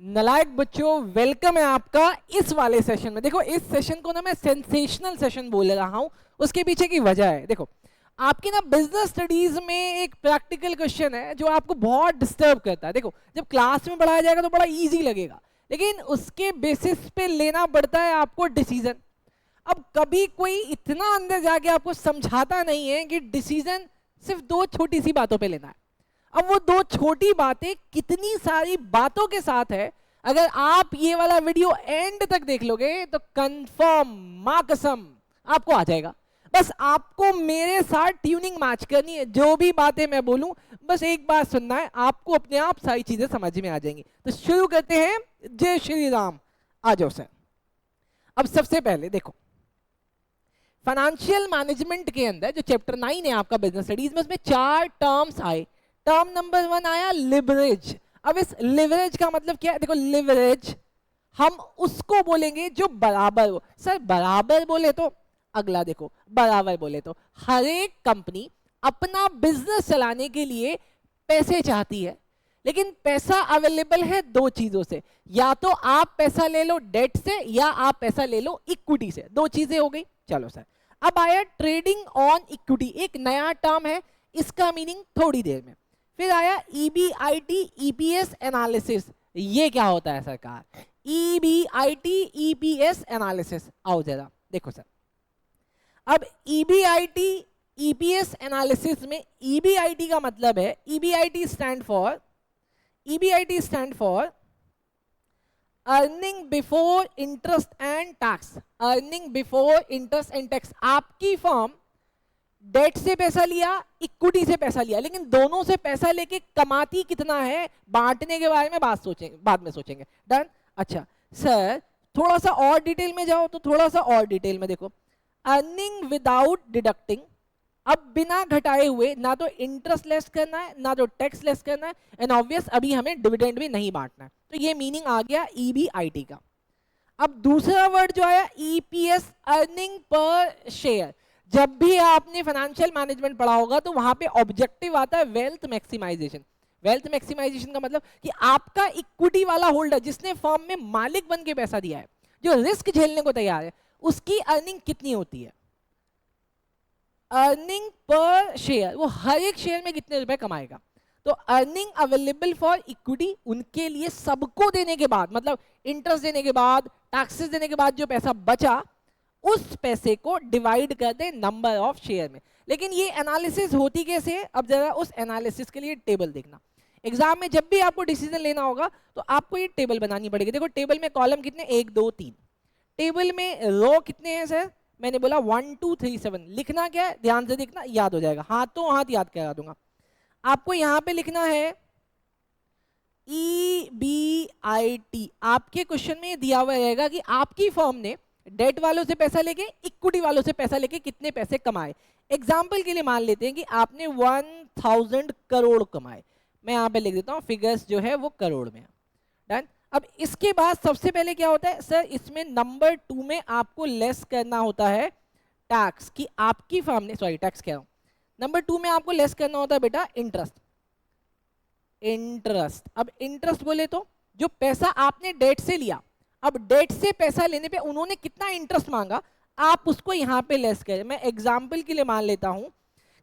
नालायक बच्चों, वेलकम है आपका इस वाले सेशन में। देखो इस सेशन को ना मैं सेंसेशनल सेशन बोल रहा हूं, उसके पीछे की वजह है। देखो आपकी ना बिजनेस स्टडीज में एक प्रैक्टिकल क्वेश्चन है जो आपको बहुत डिस्टर्ब करता है। देखो जब क्लास में पढ़ाया जाएगा तो बड़ा इजी लगेगा, लेकिन उसके बेसिस पे लेना पड़ता है आपको डिसीजन। अब कभी कोई इतना अंदर जाके आपको समझाता नहीं है कि डिसीजन सिर्फ दो छोटी सी बातों पे लेना है। अब वो दो छोटी बातें कितनी सारी बातों के साथ है, अगर आप ये वाला वीडियो एंड तक देख लोगे तो कंफर्म मां कसम आपको आ जाएगा। बस आपको मेरे साथ ट्यूनिंग मैच करनी है, जो भी बातें मैं बोलूं बस एक बार सुनना है, आपको अपने आप सारी चीजें समझ में आ जाएंगी। तो शुरू करते हैं। जय श्री राम। आ जाओ सर। अब सबसे पहले देखो फाइनेंशियल मैनेजमेंट के अंदर जो चैप्टर 9 है आपका बिजनेस स्टडीज में, उसमें 4 टर्म्स आए। टर्म नंबर 1 आया लिवरेज। अब इस लिवरेज का मतलब क्या है? देखो लिवरेज हम उसको बोलेंगे जो बराबर हो। सर बराबर बोले तो अगला देखो, बराबर बोले तो हर एक कंपनी अपना बिजनेस चलाने के लिए पैसे चाहती है, लेकिन पैसा अवेलेबल है दो चीजों से, या तो आप पैसा ले लो डेट से या आप पैसा ले लो इक्विटी से। दो चीजें हो गई। चलो सर, अब आया ट्रेडिंग ऑन इक्विटी, एक नया टर्म है, इसका मीनिंग थोड़ी देर में। फिर आया EBIT EPS एनालिसिस। ये क्या होता है सरकार? EBIT EPS एनालिसिस, आओ जरा देखो सर। अब EBIT EPS एनालिसिस में EBIT का मतलब है, EBIT stand for earning before interest and tax. Earning before interest and tax. आपकी फर्म डेट से पैसा लिया, इक्विटी से पैसा लिया, लेकिन दोनों से पैसा लेके कमाती कितना है, बांटने के बारे में बाद में सोचेंगे। डन। अच्छा सर थोड़ा सा और डिटेल में जाओ, तो थोड़ा सा और डिटेल में देखो। अर्निंग विदाउट डिडक्टिंग, अब बिना घटाए हुए, ना तो इंटरेस्ट लेस करना है ना तो टैक्स लेस करना है, एंड ऑब्वियस अभी हमें डिविडेंड भी नहीं बांटना है। तो ये मीनिंग आ गया EBIT का। अब दूसरा वर्ड जो आया EPS, अर्निंग पर शेयर। जब भी आपने फाइनेंशियल मैनेजमेंट पढ़ा होगा तो वहां पे ऑब्जेक्टिव आता है वेल्थ मैक्सिमाइजेशन। वेल्थ मैक्सिमाइजेशन का मतलब कि आपका इक्विटी वाला होल्डर जिसने फर्म में मालिक बन के पैसा दिया है, जो रिस्क झेलने को तैयार है, उसकी अर्निंग कितनी होती है। अर्निंग पर शेयर, वो हर एक शेयर में कितने रुपए कमाएगा। तो अर्निंग अवेलेबल फॉर इक्विटी, उनके लिए सबको देने के बाद, मतलब इंटरेस्ट देने के बाद, टैक्सेस देने के बाद जो पैसा बचा, उस पैसे को डिवाइड कर दे नंबर ऑफ शेयर में। लेकिन ये एनालिसिस होती कैसे है? अब जरा उस एनालिसिस के लिए टेबल देखना। एग्जाम में जब भी आपको डिसीजन लेना होगा तो आपको ये टेबल बनानी पड़ेगी। देखो टेबल में कॉलम कितने, 1 2 3। टेबल में रो कितने हैं सर? मैंने बोला 1 2 3 7। लिखना क्या है, ध्यान से देखना, याद हो जाएगा, हाथों हाथ याद करा दूंगा। आपको यहां पे लिखना है EBIT। आपके क्वेश्चन में दिया हुआ रहेगा कि आपकी फर्म ने डेट वालों से पैसा लेके, इक्विटी वालों से पैसा लेके कितने पैसे कमाए। एग्जाम्पल के लिए मान लेते हैं कि आपने 1000 करोड़ कमाए। मैं यहाँ पे लिख देता हूँ, फिगर्स जो है वो करोड़ में। डन। अब इसके बाद सबसे पहले क्या होता है सर, इसमें नंबर 2 में आपको लेस करना होता है टैक्स, कि आपकी फर्म ने, सॉरी टैक्स कह रहा हूं, नंबर 2 में आपको लेस करना होता है बेटा इंटरेस्ट। अब इंटरेस्ट बोले तो जो पैसा आपने डेट से लिया, अब डेट से पैसा लेने पे उन्होंने कितना इंटरेस्ट मांगा, आप उसको यहां पे लेस करें। मैं एग्जांपल के लिए मान लेता हूं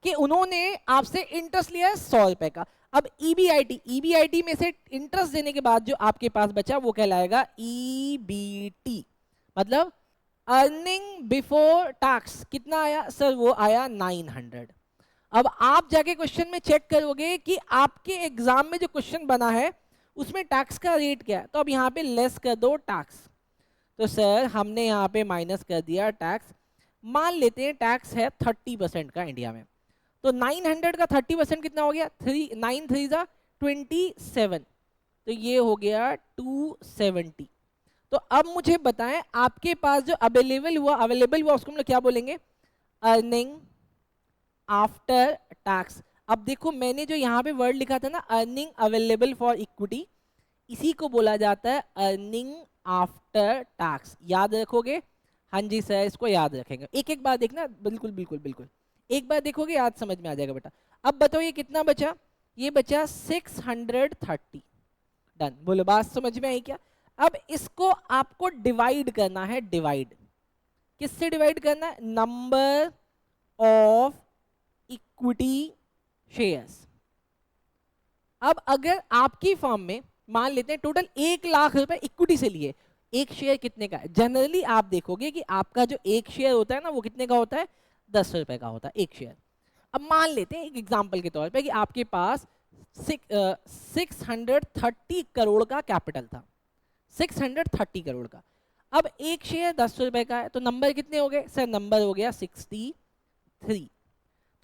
कि उन्होंने आपसे इंटरेस्ट लिया 100 रुपए का। अब EBIT में से इंटरेस्ट देने के बाद जो आपके पास बचा वो कहलाएगा EBT, मतलब अर्निंग बिफोर टैक्स। कितना आया सर? वो आया 900। अब आप जाके क्वेश्चन में चेक करोगे कि आपके एग्जाम में जो क्वेश्चन बना है उसमें टैक्स का रेट क्या है, तो अब यहाँ पे लेस कर दो टैक्स। तो सर हमने यहाँ पे माइनस कर दिया टैक्स। मान लेते हैं टैक्स है 30% का इंडिया में, तो 900 का 30% कितना हो गया? 9 3 27, तो ये हो गया 270। तो अब मुझे बताएं आपके पास जो अवेलेबल हुआ उसको हम लोग क्या बोलेंगे? Earning after tax. अब देखो मैंने जो यहाँ पे वर्ड लिखा था ना, अर्निंग अवेलेबल फॉर इक्विटी, इसी को बोला जाता है अर्निंग आफ्टर टैक्स। याद रखोगे? हाँ जी सर, इसको याद रखेंगे। एक एक बार देखना, बिल्कुल बिल्कुल बिल्कुल, एक बार देखोगे याद समझ में आ जाएगा बेटा। अब बताओ ये कितना बचा? ये बचा 630। डन। बोलो बात समझ में आई क्या? अब इसको आपको डिवाइड करना है, डिवाइड किससे डिवाइड करना है? Number of equity shares. अब अगर आपकी फर्म में मान लेते हैं टोटल 1 लाख रुपए इक्विटी से लिए, एक शेयर कितने का है? जनरली आप देखोगे कि आपका जो एक शेयर होता है ना वो कितने का होता है? 10 रुपए का होता है एक शेयर। अब मान लेते हैं एक एग्जांपल के तौर पे कि आपके पास 630 करोड़ का कैपिटल था, 630 करोड़ का। अब एक शेयर 10 रुपए का है तो नंबर कितने हो गए सर? नंबर हो गया 63।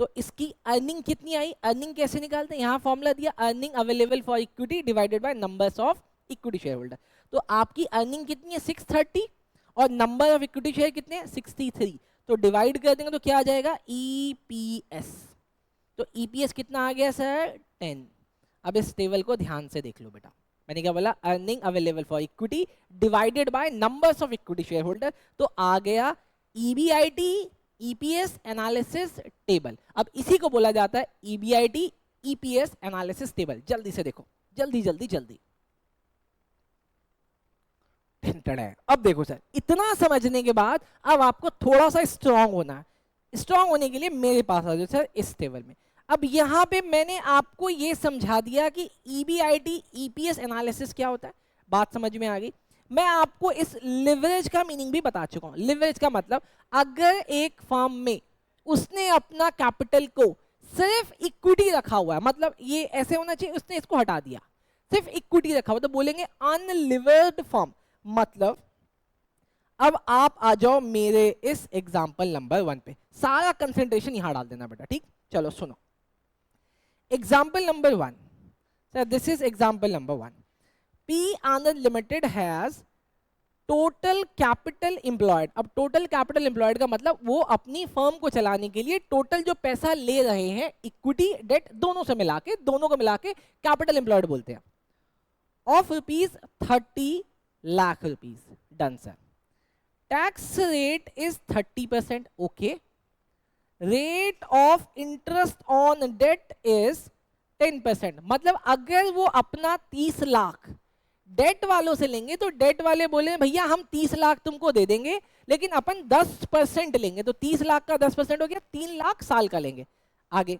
तो इसकी अर्निंग कितनी आई? अर्निंग कैसे निकालते हैं? यहाँ फॉर्मूला दिया, earning available for equity divided by numbers of equity share holder. तो आपकी अर्निंग कितनी है? 630 और नंबर ऑफ इक्विटी शेयर कितने हैं? 63। तो डिवाइड कर देंगे तो क्या आ जाएगा? ईपीएस। तो ईपीएस कितना आ गया सर? 10। अब इस टेबल को ध्यान से देख लो बेटा, मैंने क्या बोला? Earning available for equity divided by numbers of equity share holder. तो आ गया ईबीआईटी ईपीएस एनालिसिस टेबल। अब इसी को बोला जाता है ईबीआईटी ईपीएस एनालिसिस टेबल। जल्दी से देखो, जल्दी जल्दी जल्दी। अब देखो सर, इतना समझने के बाद अब आपको थोड़ा सा स्ट्रांग होना है। स्ट्रांग होने के लिए मेरे पास आ जाओ सर इस टेबल में। अब यहाँ पे मैंने आपको ये समझा दिया कि ईबीआईटी ईपीएस एनालिसिस क्या होता है, बात समझ में आ गई। मैं आपको इस लिवरेज का मीनिंग भी बता चुका हूं। लिवरेज का मतलब अगर एक फर्म में उसने अपना कैपिटल को सिर्फ इक्विटी रखा हुआ है, मतलब ये ऐसे होना चाहिए उसने इसको हटा दिया, सिर्फ इक्विटी रखा हुआ, तो बोलेंगे अनलिवर्ड फर्म। मतलब अब आप आ जाओ मेरे इस एग्जाम्पल नंबर 1 पे, सारा कंसेंट्रेशन यहां डाल देना बेटा, ठीक? चलो सुनो example number 1। Sir this is example number 1। P Anand Limited has total capital employed. अब टोटल कैपिटल एम्प्लॉयड का मतलब वो अपनी फर्म को चलाने के लिए टोटल जो पैसा ले रहे हैं, इक्विटी डेट दोनों से मिला के, दोनों को मिला के कैपिटल एम्प्लॉयड बोलते हैं, of ₹30 lakh. Done sir. Tax rate is 30%। Okay. Rate of interest on debt is 10%। मतलब अगर वो अपना 30 लाख डेट वालों से लेंगे तो डेट वाले बोले भैया हम 30 लाख तुमको दे देंगे, लेकिन अपन 10% लेंगे। तो 30 लाख का 10% हो गया 3 लाख साल का लेंगे। आगे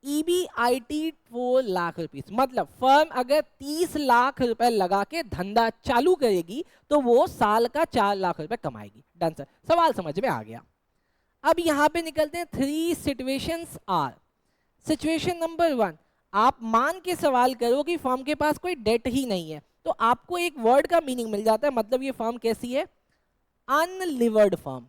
EBIT 4 लाख रुपीस। मतलब फर्म अगर 30 लाख रुपए लगा के धंधा चालू करेगी तो वो साल का 4 लाख रुपए कमाएगी। डन सर, सवाल समझ में आ गया। अब यहां पे निकलते हैं 3 सिचुएशंस आर। सिचुएशन नंबर 1, आप मान के सवाल करो कि फर्म के पास कोई डेट ही नहीं है, तो आपको एक वर्ड का मीनिंग मिल जाता है। मतलब ये फर्म कैसी है? Unlevered firm,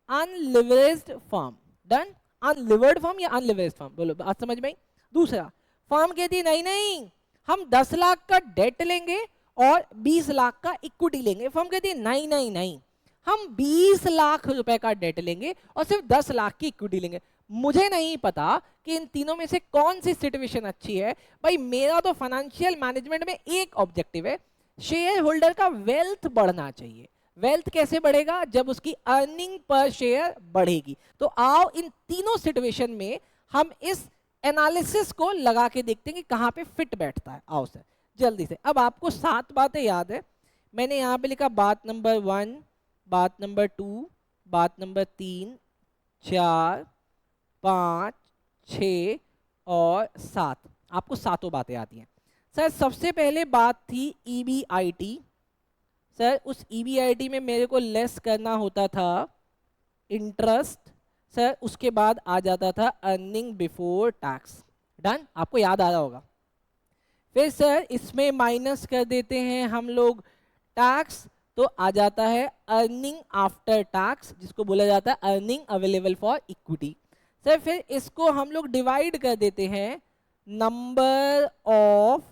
unleveraged firm. Done. Unlevered firm या अनलिवरेज्ड फर्म, बोलो बात समझ में आई? दूसरा, फर्म कहती है नहीं नहीं हम 10 लाख का डेट लेंगे और 20 लाख का इक्विटी लेंगे। फर्म कहती है नहीं नहीं नहीं हम 20 लाख रुपए का डेट लेंगे और सिर्फ 10 लाख की इक्विटी लेंगे। मुझे नहीं पता कि इन तीनों में से कौन सी सिचुएशन अच्छी है। भाई मेरा तो फाइनेंशियल मैनेजमेंट में एक ऑब्जेक्टिव है, शेयर होल्डर का वेल्थ बढ़ना चाहिए। वेल्थ कैसे बढ़ेगा? जब उसकी अर्निंग पर शेयर बढ़ेगी। तो आओ इन तीनों सिचुएशन में हम इस एनालिसिस को लगा के देखते हैं कि कहां पे फिट बैठता है। आओ सर जल्दी से। अब आपको 7 बातें याद है। मैंने यहां पे लिखा बात नंबर 1, बात नंबर 2, बात नंबर 3, 4, 5, 6 और 7। आपको 7 बातें आती हैं। सर सबसे पहले बात थी EBIT। सर उस EBIT में मेरे को लेस करना होता था इंटरेस्ट। सर उसके बाद आ जाता था अर्निंग बिफोर टैक्स। डन, आपको याद आ रहा होगा। फिर सर इसमें माइनस कर देते हैं हम लोग टैक्स, तो आ जाता है अर्निंग आफ्टर टैक्स, जिसको बोला जाता है earning available for equity. Sir फिर इसको हम लोग डिवाइड कर देते हैं नंबर ऑफ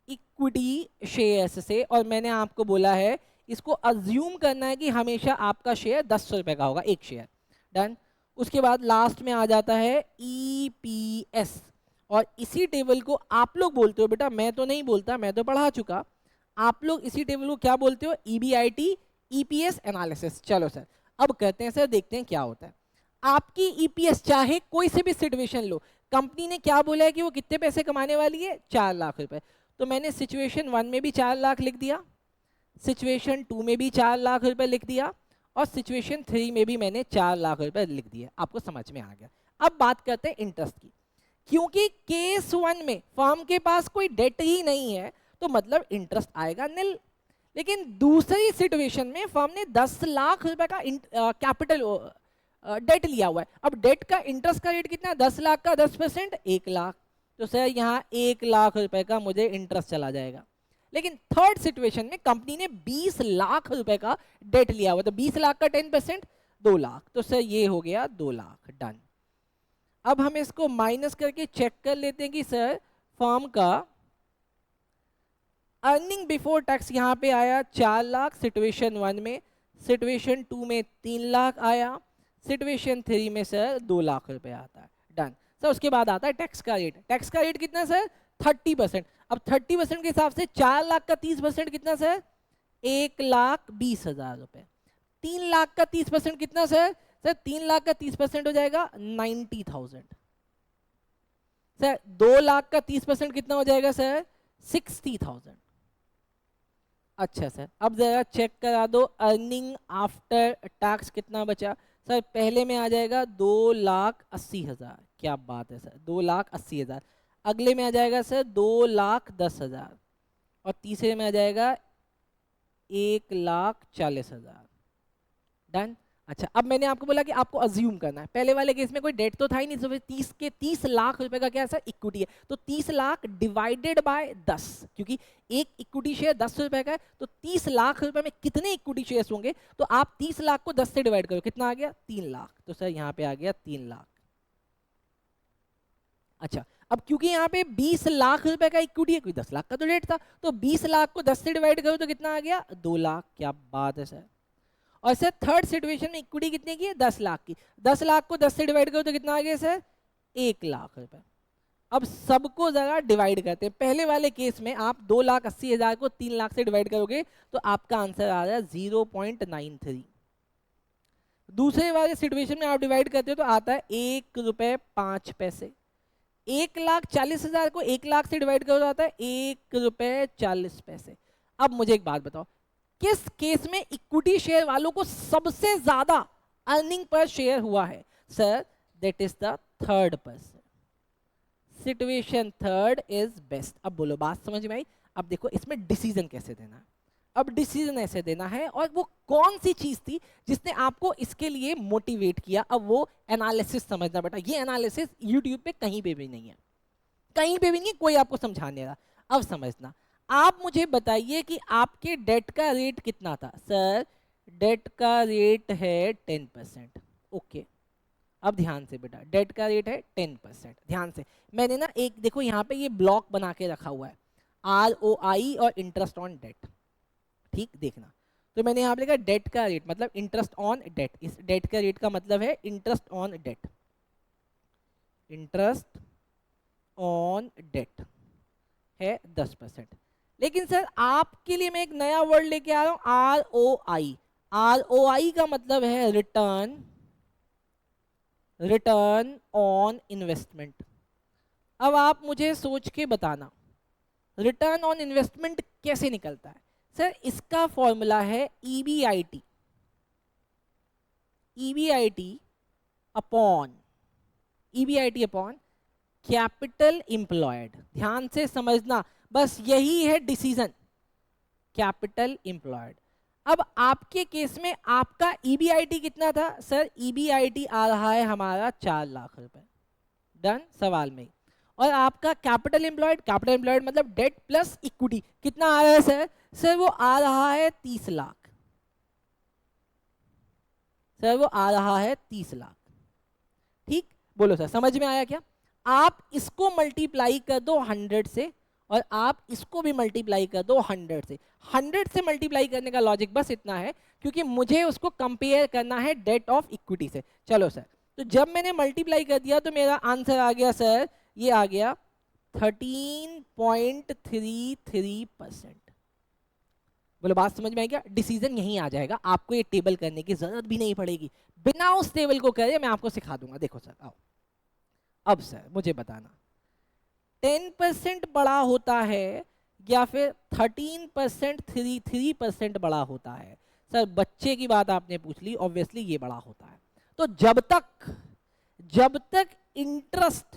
इक्विटी शेयर्स से, और मैंने आपको बोला है इसको अज्यूम करना है कि हमेशा आपका शेयर 10 रुपए का होगा एक शेयर। डन। उसके बाद लास्ट में आ जाता है EPS, और इसी टेबल को आप लोग बोलते हो बेटा, मैं तो नहीं बोलता, मैं तो पढ़ा चुका। आप लोग इसी टेबल को क्या बोलते हो? EBIT EPS analysis. चलो सर अब कहते हैं सर देखते हैं क्या होता है। आपकी EPS चाहे कोई से भी सिचुएशन लो, कंपनी ने क्या बोला है कि वो कितने पैसे कमाने वाली है? 4 लाख रुपए। तो मैंने सिचुएशन 1 में भी 4 लाख लिख दिया, सिचुएशन 2 में भी 4 लाख रुपए लिख दिया, और सिचुएशन 3 में भी मैंने 4 लाख रुपए लिख दिया। आपको समझ में आ गया। अब बात करते हैं इंटरेस्ट की। क्योंकि केस 1 में फर्म के पास कोई डेट ही नहीं है, तो मतलब इंटरेस्ट आएगा निल। लेकिन दूसरी सिचुएशन में फर्म ने 10 लाख रुपए का कैपिटल डेट लिया हुआ है। अब डेट का इंटरेस्ट का रेट कितना है? 10 लाख का 10%, 1 लाख। तो सर यहाँ 1 लाख रुपए का मुझे इंटरेस्ट चला जाएगा। लेकिन थर्ड सिचुएशन में कंपनी ने 20 लाख रुपए का डेट लिया हुआ, तो 20 लाख का 10%, 2 लाख। तो सर ये हो गया 2 लाख, डन। अब हम इसको माइनस करके चेक कर लेते हैं कि सर फर्म का अर्निंग बिफोर टैक्स यहाँ पे आया 4 लाख सिचुएशन 1 में, सिचुएशन 2 में 3 लाख आया, सिचुएशन 3 में सर 2 लाख रुपए आता है, डन। सर उसके बाद आता है टैक्स का रेट। टैक्स का रेट कितना सर? 30%। अब 30% के हिसाब से 4 लाख का 30% कितना सर? 1,20,000 रुपए। 3 लाख का 30% कितना सर? सर 3 लाख का 30% हो जाएगा 90,000। सर 2 लाख का 30% कितना हो जाएगा सर? 60,000। अच्छा सर, अब जरा चेक करा दो अर्निंग आफ्टर टैक्स कितना बचा। सर पहले में आ जाएगा 2,80,000। क्या बात है सर, 2,80,000। अगले में आ जाएगा सर 2,10,000, और तीसरे में आ जाएगा 1,40,000, डन। अच्छा, अब मैंने आपको बोला कि आपको अज्यूम करना है। पहले वाले केस में कोई डेट तो था ही नहीं, तो 30 लाख रुपए का क्या है सर? इक्विटी है। तो 30 लाख डिवाइडेड बाय 10, क्योंकि एक इक्विटी शेयर 10 रुपए का है, तो 30 लाख रुपए में कितने इक्विटी शेयर्स होंगे? तो आप 30 लाख को 10 से डिवाइड करो, कितना आ गया? 3 लाख। तो सर यहाँ पे आ गया 3 लाख। अच्छा, अब क्योंकि यहाँ पे 20 लाख रुपए का इक्विटी है, कोई 10 लाख का तो रेट था, तो 20 लाख को 10 से डिवाइड करो तो कितना आ गया? 2 लाख। क्या बात है सर। और सर थर्ड सिचुएशन में इक्विटी कितने की है? 10 लाख की। 10 लाख को 10 से डिवाइड करो तो कितना आ गया सर? 1 लाख रुपए। अब सबको जरा डिवाइड करते हैं। पहले वाले केस में आप 2,80,000 को 3 लाख से डिवाइड करोगे तो आपका आंसर आ रहा है 0.93। दूसरे वाले सिचुएशन में आप डिवाइड करते हो तो आता है 1 रुपए 5 पैसे। 1,40,000 को 1 लाख से डिवाइड करो तो आता है 1 रुपए 40 पैसे। अब मुझे एक बात बताओ, किस केस में इक्विटी शेयर वालों को सबसे ज्यादा अर्निंग पर शेयर हुआ है? Sir that is the third person. Situation third is best. अब बोलो बात समझ में आई? अब देखो इसमें डिसीजन कैसे देना है। अब डिसीजन ऐसे देना है, और वो कौन सी चीज थी जिसने आपको इसके लिए मोटिवेट किया? अब वो एनालिसिस समझना बेटा। ये एनालिसिस यूट्यूब पे कहीं पे भी नहीं है, कहीं पे भी नहीं, कोई आपको समझाने रहा। अब समझना, आप मुझे बताइए कि आपके डेट का रेट कितना था? सर डेट का रेट है 10%। ओके, अब ध्यान से बेटा, डेट का रेट है 10%। ध्यान से, मैंने ना एक देखो यहाँ पे ये ब्लॉक बना के रखा हुआ है, ROI और इंटरेस्ट ऑन डेट। ठीक, देखना। तो मैंने यहाँ पे लिखा डेट का रेट मतलब इंटरेस्ट ऑन डेट। इस डेट का रेट का मतलब है interest on debt. Interest on debt है 10%। लेकिन सर आपके लिए मैं एक नया वर्ड लेके आ रहा हूं, ROI। ROI का मतलब है रिटर्न ऑन इन्वेस्टमेंट। अब आप मुझे सोच के बताना, रिटर्न ऑन इन्वेस्टमेंट कैसे निकलता है? सर इसका फॉर्मूला है EBIT। EBIT upon capital employed. ध्यान से समझना, बस यही है डिसीजन, कैपिटल एम्प्लॉयड। अब आपके केस में आपका EBIT कितना था? सर EBIT आ रहा है हमारा 4 लाख रुपए, डन, सवाल में। और आपका कैपिटल एम्प्लॉयड मतलब डेट प्लस इक्विटी कितना आ रहा है सर? सर वो आ रहा है 30 लाख। सर वो आ रहा है 30 लाख। ठीक, बोलो सर समझ में आया क्या? आप इसको मल्टीप्लाई कर दो 100 से, और आप इसको भी मल्टीप्लाई कर दो 100 से। 100 से मल्टीप्लाई करने का लॉजिक बस इतना है, क्योंकि मुझे उसको कंपेयर करना है डेट ऑफ इक्विटी से। चलो सर, तो जब मैंने मल्टीप्लाई कर दिया तो मेरा आंसर आ गया सर, ये आ गया 13.33%। बोलो बात समझ में आई क्या? डिसीजन यहीं आ जाएगा, आपको ये टेबल करने की जरूरत भी नहीं पड़ेगी। बिना उस टेबल को करे मैं आपको सिखा दूंगा। देखो सर, आओ। अब सर मुझे बताना, 10% बड़ा होता है या फिर 13% 3% बड़ा होता है? सर बच्चे की बात आपने पूछ ली, ऑब्वियसली ये बड़ा होता है। तो जब तक इंटरेस्ट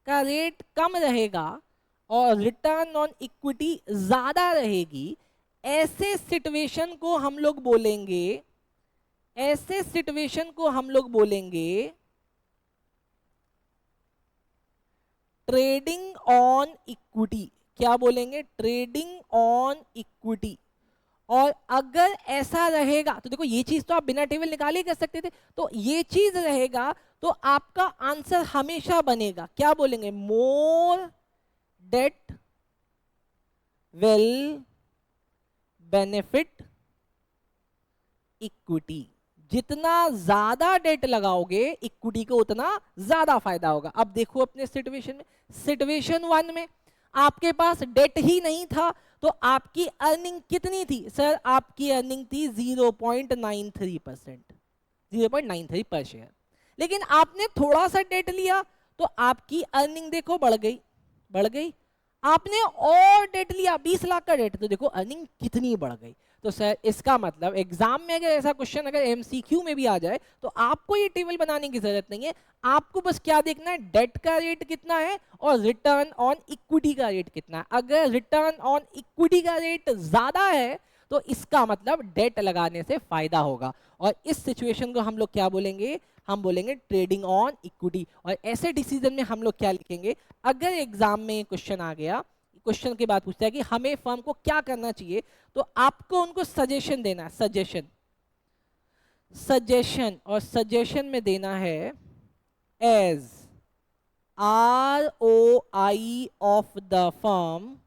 का रेट कम रहेगा और रिटर्न ऑन इक्विटी ज्यादा रहेगी, ऐसे सिचुएशन को हम लोग बोलेंगे ट्रेडिंग ऑन इक्विटी। क्या बोलेंगे? Trading on equity. और अगर ऐसा रहेगा तो देखो, ये चीज तो आप बिना टेबल निकाले कर सकते थे, तो ये चीज रहेगा तो आपका आंसर हमेशा बनेगा, क्या बोलेंगे? मोर डेट विल बेनिफिट इक्विटी। जितना ज्यादा डेट लगाओगे इक्विटी को उतना ज्यादा फायदा होगा। अब देखो अपने सिचुएशन में, सिचुएशन 1 में आपके पास डेट ही नहीं था, तो आपकी अर्निंग कितनी थी? सर आपकी अर्निंग थी 0.93%, 0.93 पर शेयर। लेकिन आपने थोड़ा सा डेट लिया तो आपकी अर्निंग देखो बढ़ गई। आपने और डेट लिया 20 लाख का डेट, तो देखो अर्निंग कितनी बढ़ गई। तो सर इसका मतलब एग्जाम में अगर ऐसा क्वेश्चन अगर एमसीक्यू में भी आ जाए तो आपको ये टेबल बनाने की जरूरत नहीं है, आपको बस क्या देखना है? डेट का रेट कितना है और रिटर्न ऑन इक्विटी का रेट कितना है। अगर रिटर्न ऑन इक्विटी का रेट ज्यादा है तो इसका मतलब डेट लगाने से फायदा होगा, और इस सिचुएशन को हम लोग क्या बोलेंगे? हम बोलेंगे ट्रेडिंग ऑन इक्विटी। और ऐसे डिसीजन में हम लोग क्या लिखेंगे? अगर एग्जाम में क्वेश्चन आ गया, क्वेश्चन के बाद पूछता है कि हमें फर्म को क्या करना चाहिए, तो आपको उनको सजेशन देना है, सजेशन और सजेशन में देना है as ROI of the firm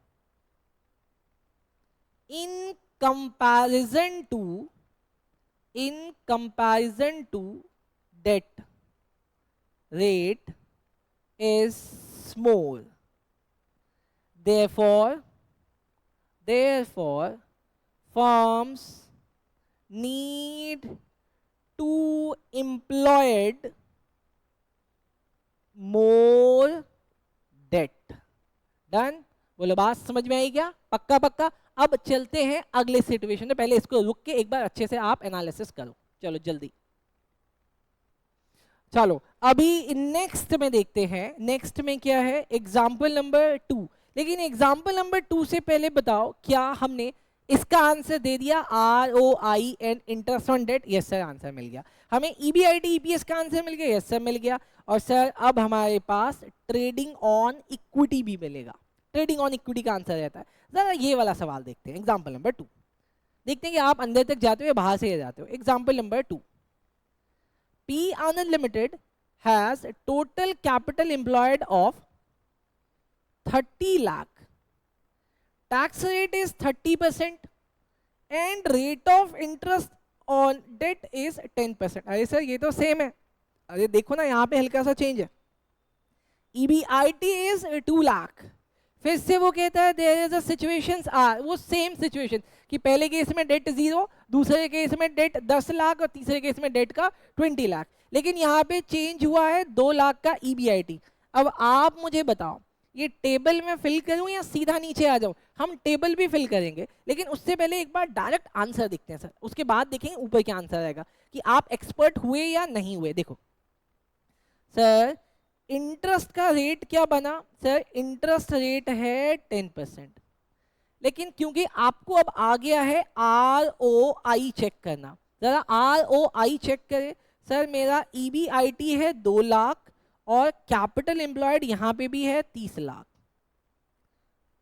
in comparison to debt rate is small. Therefore firms need to employ more debt. Done? बोलो बात समझ में आई क्या? पक्का? अब चलते हैं अगले सिचुएशन में, पहले इसको रुक के एक बार अच्छे से आप एनालिसिस करो। चलो जल्दी, चलो अभी नेक्स्ट में देखते हैं। नेक्स्ट में क्या है? Example number 2। लेकिन एग्जाम्पल नंबर 2 से पहले बताओ, क्या हमने इसका आंसर दे दिया? ROI and interest on debt. Yes sir, answer मिल गया हमें। EBIT EPS का आंसर मिल गया। यस सर, मिल गया। और सर अब हमारे पास ट्रेडिंग ऑन इक्विटी भी मिलेगा। ट्रेडिंग ऑन इक्विटी का आंसर रहता है। जरा ये वाला सवाल देखते हैं, एग्जाम्पल नंबर 2। देखते हैं कि आप अंदर तक जाते हो या बाहर से जाते हो। Example number 2, P Anand Limited has total capital employed of 30 lakh. Tax rate is 30% and rate of interest on debt is 10%. अरे सर ये तो सेम है। अरे देखो ना, यहाँ पे हल्का सा चेंज है। EBIT is 2 lakh. फिर से वो कहता है there is a situations are, वो सेम सिचुएशन कि पहले केस में डेट 0, दूसरे केस में डेट 10 लाख और तीसरे केस में डेट का 20 लाख। लेकिन यहाँ पे चेंज हुआ है 2 लाख का EBIT। अब आप मुझे बताओ, ये टेबल में फिल करूं या सीधा नीचे आ जाऊं? हम टेबल भी फिल करेंगे, लेकिन उससे पहले एक बार डायरेक्ट आंसर देखते हैं सर, उसके बाद देखेंगे ऊपर क्या आंसर आएगा कि आप एक्सपर्ट हुए या नहीं हुए। देखो सर, इंटरेस्ट का रेट क्या बना? सर इंटरेस्ट रेट है 10%, लेकिन क्योंकि आपको अब आ गया है ROI चेक करना, जरा ROI चेक करें। सर मेरा EBIT है 2 लाख और कैपिटल एम्प्लॉयड यहाँ पे भी है 30 लाख।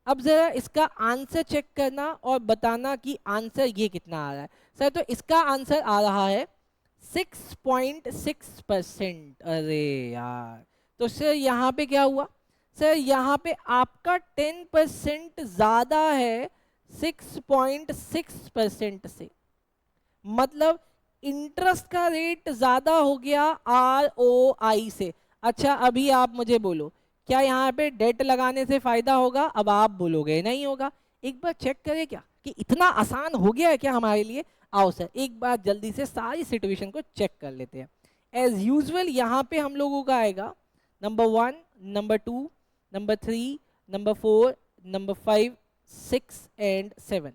अब जरा इसका आंसर चेक करना और बताना कि आंसर ये कितना आ रहा है। सर तो इसका आंसर आ रहा है 6.6%। अरे यार, तो सर यहाँ पे क्या हुआ? सर यहाँ पे आपका 10% ज्यादा है 6.6% से, मतलब इंटरेस्ट का रेट ज्यादा हो गया ROI से। अच्छा अभी आप मुझे बोलो, क्या यहाँ पे डेट लगाने से फायदा होगा? अब आप बोलोगे नहीं होगा। एक बार चेक करें क्या कि इतना आसान हो गया है क्या हमारे लिए? आओ सर एक बार जल्दी से सारी सिचुएशन को चेक कर लेते हैं। एज यूजुअल यहाँ पे हम लोगों का आएगा number 1, number 2, number 3, number 4, number 5, 6 and 7।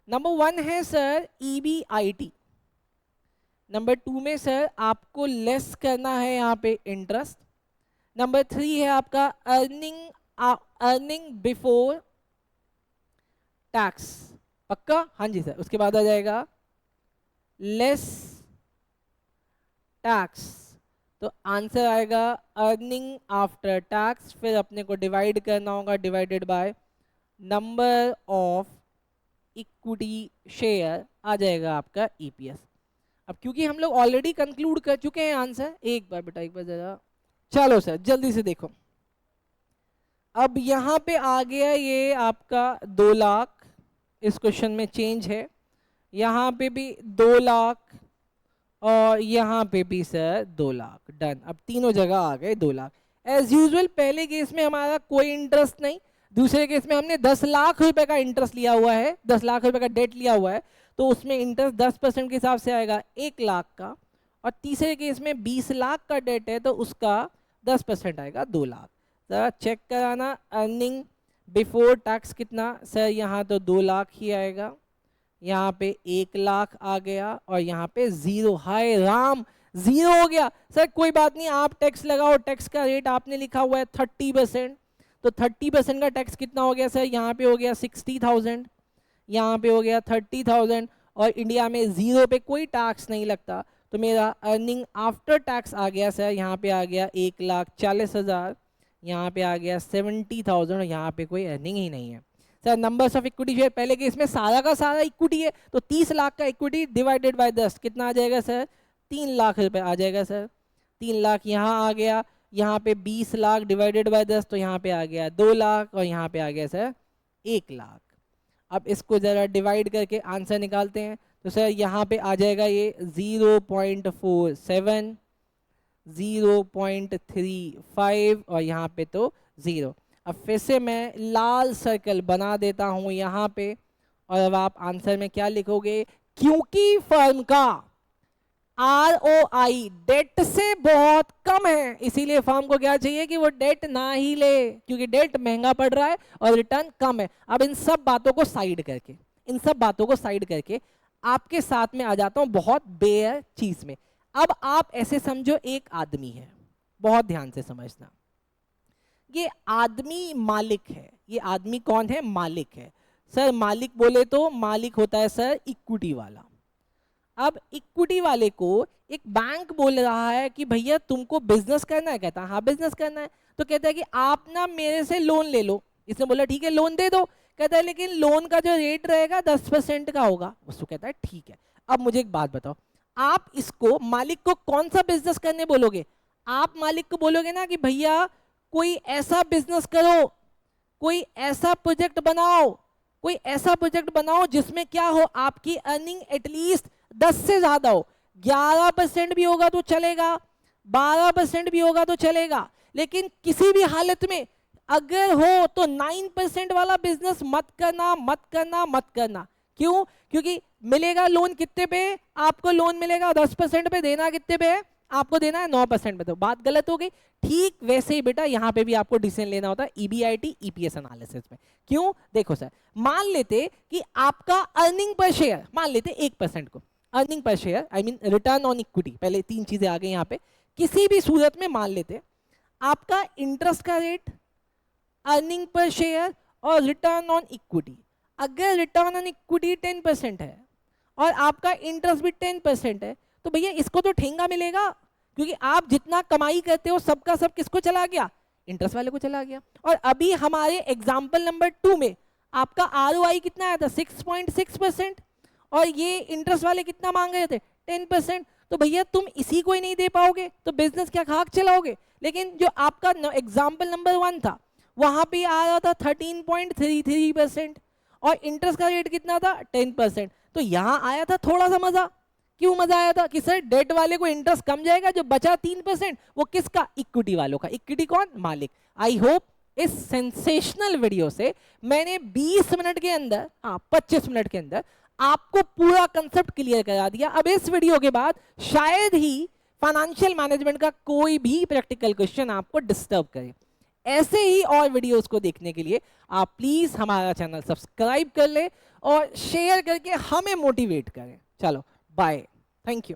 Number 1 है सर EBIT। नंबर 2 में सर आपको लेस करना है यहाँ पे इंटरेस्ट। नंबर 3 है आपका अर्निंग बिफोर टैक्स। पक्का? हाँ जी सर। उसके बाद आ जाएगा लेस टैक्स, तो आंसर आएगा अर्निंग आफ्टर टैक्स। फिर अपने को डिवाइड करना होगा, divided by number of equity share, आ जाएगा आपका EPS। अब क्योंकि हम लोग ऑलरेडी कंक्लूड कर चुके हैं आंसर, एक बार बेटा एक बार जरा, चलो सर जल्दी से देखो। अब यहाँ पे आ गया ये आपका 2 लाख, इस क्वेश्चन में चेंज है, यहाँ पे भी 2 लाख और यहाँ पे भी सर 2 लाख। डन। अब तीनों जगह आ गए 2 लाख। एज यूजुअल पहले केस में हमारा कोई इंटरेस्ट नहीं, दूसरे केस में हमने 10 लाख रुपए का इंटरेस्ट लिया हुआ है, 10 लाख रुपए का डेट लिया हुआ है, तो उसमें इंटरेस्ट 10% के हिसाब से आएगा 1 लाख का। और तीसरे केस में 20 लाख का डेट है तो उसका 10% आएगा 2 लाख। जरा चेक कराना अर्निंग बिफोर टैक्स कितना सर, यहाँ तो 2 लाख ही आएगा, यहाँ पे 1 लाख आ गया और यहाँ पे 0। हाय राम, 0 हो गया। सर कोई बात नहीं, आप टैक्स लगाओ, टैक्स का रेट आपने लिखा हुआ है 30%, तो 30% का टैक्स कितना हो गया सर, यहाँ पे हो गया 60,000, यहाँ पे हो गया 30,000, और इंडिया में 0 पे कोई टैक्स नहीं लगता, तो मेरा अर्निंग आफ्टर टैक्स आ गया सर, यहाँ पे आ गया 1,40,000, यहाँ पे आ गया 70,000, और यहाँ पे कोई अर्निंग ही नहीं है। Sir numbers of equity share, पहले केस में सारा का सारा इक्विटी है, तो 30 लाख का इक्विटी डिवाइडेड बाय 10 कितना आ जाएगा सर, 3 लाख रुपए आ जाएगा सर। 3 लाख यहाँ आ गया, यहाँ पे 20 लाख डिवाइडेड बाय 10, तो यहाँ पे आ गया 2 लाख और यहाँ पे आ गया सर 1 लाख। अब इसको जरा डिवाइड करके आंसर निकालते हैं, तो सर यहाँ पे आ जाएगा ये 0.47, 0.35 और यहाँ पे तो 0। अब फिर से मैं लाल सर्कल बना देता हूँ यहाँ पे, और अब आप आंसर में क्या लिखोगे, क्योंकि फर्म का ROI डेट से बहुत कम है, इसीलिए फर्म को क्या चाहिए कि वो डेट ना ही ले, क्योंकि डेट महंगा पड़ रहा है और रिटर्न कम है। अब इन सब बातों को साइड करके आपके साथ में आ जाता हूं बहुत बेयर चीज में। अब आप ऐसे समझो एक आदमी है, बहुत ध्यान से समझना, ये आदमी मालिक है। ये आदमी कौन है, मालिक है। सर मालिक बोले तो मालिक होता है सर इक्विटी वाला। अब इक्विटी वाले को एक बैंक बोल रहा है कि भैया तुमको बिजनेस करना है, कहता है हाँ बिजनेस करना है, तो कहता है कि आप ना मेरे से लोन ले लो। इसने बोला ठीक है लोन दे दो, कहता है लेकिन लोन का जो रेट रहेगा 10% का होगा। उसको कहता है ठीक है। अब मुझे एक बात बताओ, आप इसको मालिक को कौन सा बिजनेस करने बोलोगे? आप मालिक को बोलोगे ना कि भैया कोई ऐसा बिजनेस करो, कोई ऐसा प्रोजेक्ट बनाओ जिसमें क्या हो, आपकी अर्निंग एटलीस्ट 10 से ज्यादा हो। 11% भी होगा तो चलेगा, 12% भी होगा तो चलेगा, लेकिन किसी भी हालत में अगर हो तो 9% वाला बिजनेस मत करना। क्यों? क्योंकि मिलेगा लोन कितने पे, आपको लोन मिलेगा 10% पे, देना कितने पे है, आपको देना है 9% पे, तो बात गलत हो गई। ठीक वैसे ही बेटा यहाँ पे भी आपको डिसीजन लेना होता है EBIT EPS एनालिसिस में। क्यों? देखो सर, मान लेते कि आपका अर्निंग पर शेयर, मान लेते 1% को earning per share, I mean return on equity, पहले 3 चीजें आ गई यहाँ पे, किसी भी सूरत में मान लेते आपका इंटरेस्ट का रेट, अर्निंग पर शेयर और रिटर्न ऑन इक्विटी, अगर रिटर्न ऑन इक्विटी 10% है और आपका इंटरेस्ट भी 10% है, तो भैया इसको तो ठेंगा मिलेगा, क्योंकि आप जितना कमाई करते हो सबका सब किसको चला गया, इंटरेस्ट वाले को चला गया। और अभी हमारे एग्जाम्पल नंबर 2 में आपका ROI कितना आया था, 6.6%, और ये इंटरेस्ट वाले कितना मांग रहे थे, 10%। तो भैया तुम इसी को ही नहीं दे पाओगे तो बिजनेस क्या खाक चलाओगे। लेकिन जो आपका एग्जाम्पल नंबर 1 था वहां पे आ रहा था 13.33% और इंटरेस्ट का रेट कितना था, 10%। तो यहाँ आया था थोड़ा सा मजा। क्यों मजा आया था कि सर डेट वाले को इंटरेस्ट कम जाएगा, जो बचा 3% वो किसका, इक्विटी वालों का। इक्विटी कौन, मालिक। आई होप इस सेंसेशनल वीडियो से मैंने 20 मिनट के अंदर, 25 मिनट के अंदर आपको पूरा कंसेप्ट क्लियर करा दिया। अब इस वीडियो के बाद शायद ही फाइनेंशियल मैनेजमेंट का कोई भी प्रैक्टिकल क्वेश्चन आपको डिस्टर्ब करे। ऐसे ही और वीडियोस को देखने के लिए आप प्लीज हमारा चैनल सब्सक्राइब कर ले और शेयर करके हमें मोटिवेट करें। चलो बाय, थैंक यू।